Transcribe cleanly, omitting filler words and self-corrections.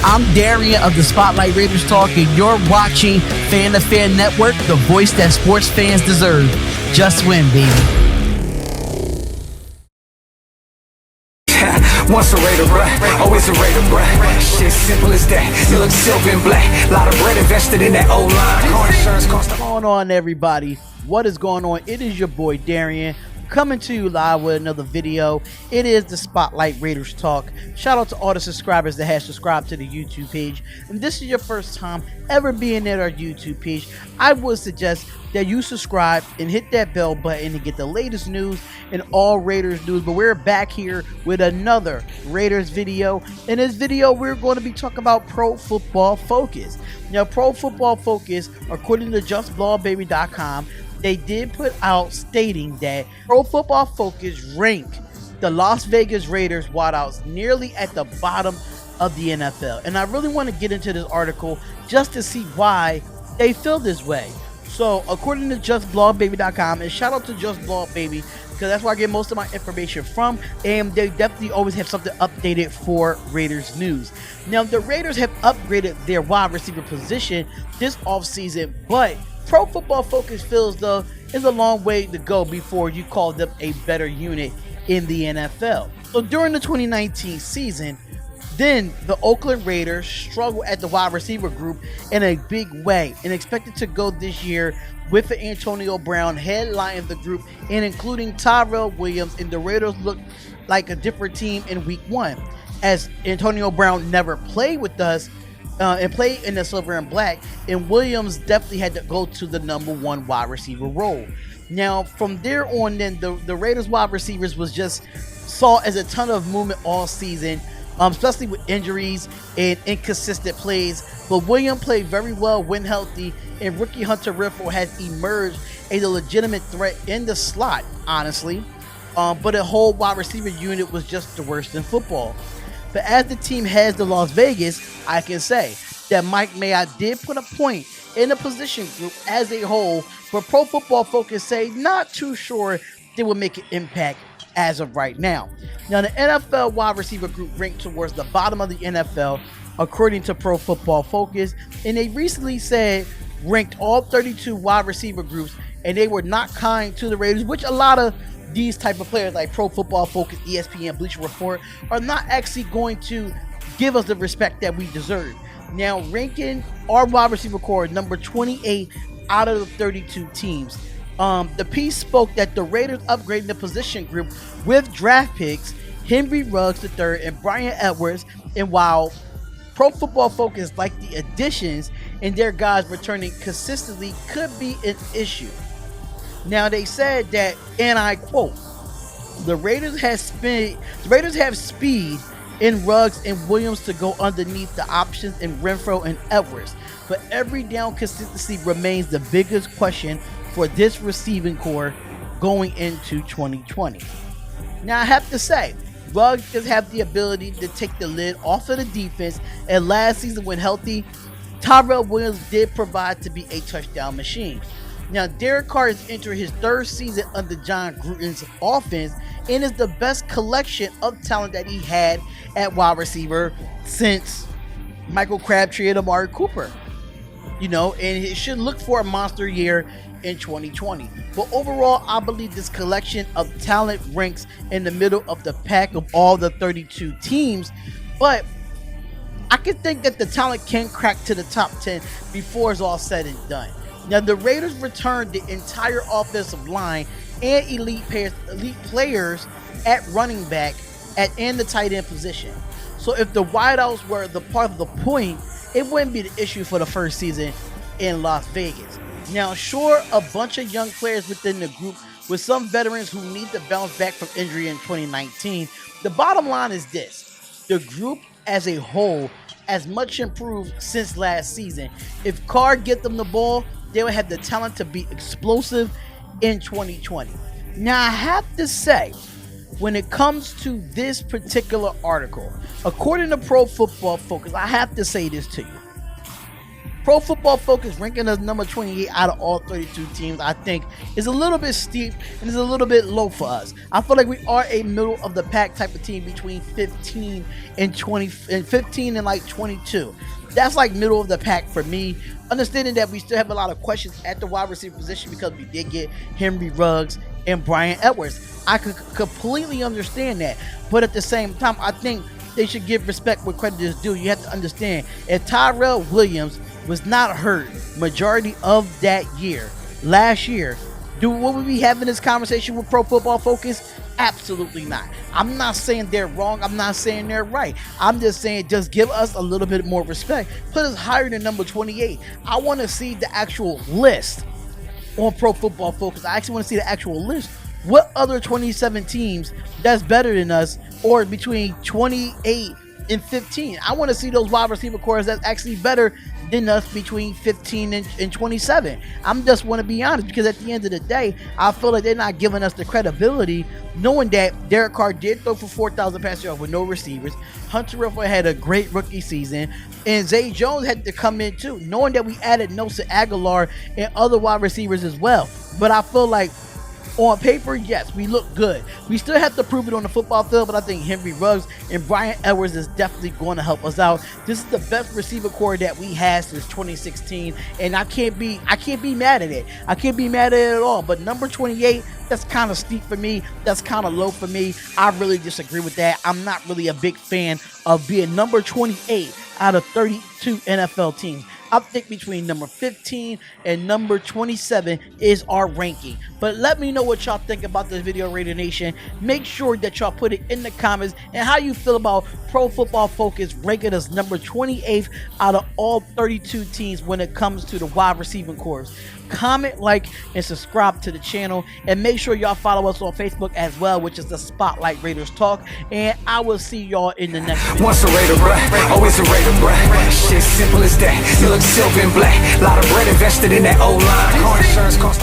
I'm Darian of the Spotlight Raiders Talk, and you're watching Fan to Fan Network, the voice that sports fans deserve. Just win, baby. Once a Raider, bruh, always a Raider, bruh. Shit simple as that. You look silver and black. Lot of bread invested in that old line. Car insurance cost. What's going on, everybody? What is going on? It is your boy Darian, coming to you live with another video. It is the Spotlight Raiders Talk. Shout out to all the subscribers that have subscribed to the YouTube page. And this is your first time ever being at our YouTube page, I would suggest that you subscribe and hit that bell button to get the latest news and all Raiders news. But we're back here with another Raiders video. In this video, we're going to be talking about Pro Football Focus. Now, Pro Football Focus, according to JustBlawBaby.com, they did put out stating that Pro Football Focus ranked the Las Vegas Raiders wideouts nearly at the bottom of the NFL. And I really want to get into this article just to see why they feel this way. So, according to JustBlawBaby.com, and shout out to JustBlawBaby, because that's where I get most of my information from, and they definitely always have something updated for Raiders news. Now, the Raiders have upgraded their wide receiver position this offseason, but Pro Football Focus feels though is a long way to go before you call them a better unit in the NFL. So during the 2019 season, then the Oakland Raiders struggled at the wide receiver group in a big way and expected to go this year with Antonio Brown headlining the group and including Tyrell Williams, and the Raiders looked like a different team in week one, as Antonio Brown never played with us and played in the silver and black, and Williams definitely had to go to the number one wide receiver role. Now, from there on, then the Raiders wide receivers was just saw as a ton of movement all season, especially with injuries and inconsistent plays. But Williams played very well when healthy, and rookie Hunter Renfrow has emerged as a legitimate threat in the slot, honestly. But a whole wide receiver unit was just the worst in football. But as the team heads to Las Vegas, I can say that Mike Mayock did put a point in the position group as a whole, but Pro Football Focus say not too sure they will make an impact as of right now. Now, the NFL wide receiver group ranked towards the bottom of the NFL, according to Pro Football Focus, and they recently said ranked all 32 wide receiver groups, and they were not kind to the Raiders, which a lot of these type of players like Pro Football Focus, ESPN, Bleacher Report are not actually going to give us the respect that we deserve. Now, ranking our wide receiver core number 28 out of the 32 teams. The piece spoke that the Raiders upgraded the position group with draft picks Henry Ruggs III and Brian Edwards, and while Pro Football Focus like the additions and their guys returning consistently could be an issue. Now, they said that, and I quote, the Raiders have speed in Ruggs and Williams to go underneath the options in Renfrow and Edwards, but every down consistency remains the biggest question for this receiving core going into 2020. Now, I have to say, Ruggs does have the ability to take the lid off of the defense, and last season when healthy, Tyrell Williams did provide to be a touchdown machine. Now, Derek Carr has entered his third season under John Gruden's offense and is the best collection of talent that he had at wide receiver since Michael Crabtree and Amari Cooper. You know, and he should look for a monster year in 2020. But overall, I believe this collection of talent ranks in the middle of the pack of all the 32 teams. But I can think that the talent can crack to the top 10 before it's all said and done. Now, the Raiders returned the entire offensive line and elite players at running back and the tight end position. So if the wideouts were the part of the point, it wouldn't be the issue for the first season in Las Vegas. Now, sure, a bunch of young players within the group with some veterans who need to bounce back from injury in 2019. The bottom line is this: the group as a whole has much improved since last season. If Carr get them the ball, they will have the talent to be explosive in 2020. Now, I have to say, when it comes to this particular article, according to Pro Football Focus, I have to say this to you. Pro Football Focus ranking us number 28 out of all 32 teams, I think, is a little bit steep and is a little bit low for us. I feel like we are a middle of the pack type of team between 15 and 20 and 15 and like 22. That's like middle of the pack for me. Understanding that we still have a lot of questions at the wide receiver position because we did get Henry Ruggs and Bryan Edwards. I could completely understand that, but at the same time, I think they should give respect where credit is due. You have to understand, if Tyrell Williams was not hurt majority of that year, last year, would we be having this conversation with Pro Football Focus? Absolutely not. I'm not saying they're wrong. I'm not saying they're right. I'm just saying just give us a little bit more respect. Put us higher than number 28. I want to see the actual list on Pro Football Focus. I actually want to see the actual list. What other 27 teams that's better than us or between 28 and 15? I want to see those wide receiver cores that's actually better than us between 15 and 27. I'm just want to be honest, because at the end of the day, I feel like they're not giving us the credibility, knowing that Derek Carr did throw for 4,000 passing yards with no receivers. Hunter Renfrow had a great rookie season, and Zay Jones had to come in too, knowing that we added Nelson Aguilar and other wide receivers as well. But I feel like on paper, yes, we look good. We still have to prove it on the football field, but I think Henry Ruggs and Bryan Edwards is definitely going to help us out. This is the best receiver core that we had since 2016, and I can't be mad at it. I can't be mad at it at all. But number 28, that's kind of steep for me. That's kind of low for me. I really disagree with that. I'm not really a big fan of being number 28 out of 32 NFL teams. I think between number 15 and number 27 is our ranking. But let me know what y'all think about this video, Raider Nation. Make sure that y'all put it in the comments and how you feel about Pro Football Focus ranking us number 28th out of all 32 teams when it comes to the wide receiving cores. Comment, like, and subscribe to the channel, and make sure y'all follow us on Facebook as well, which is the Spotlight Raiders Talk, and I will see y'all in the next video. Once a Raider, bruh, always a Raider, bruh. Shit simple as that. You look silver and black. Lot of bread invested in that O-line. Car insurance cost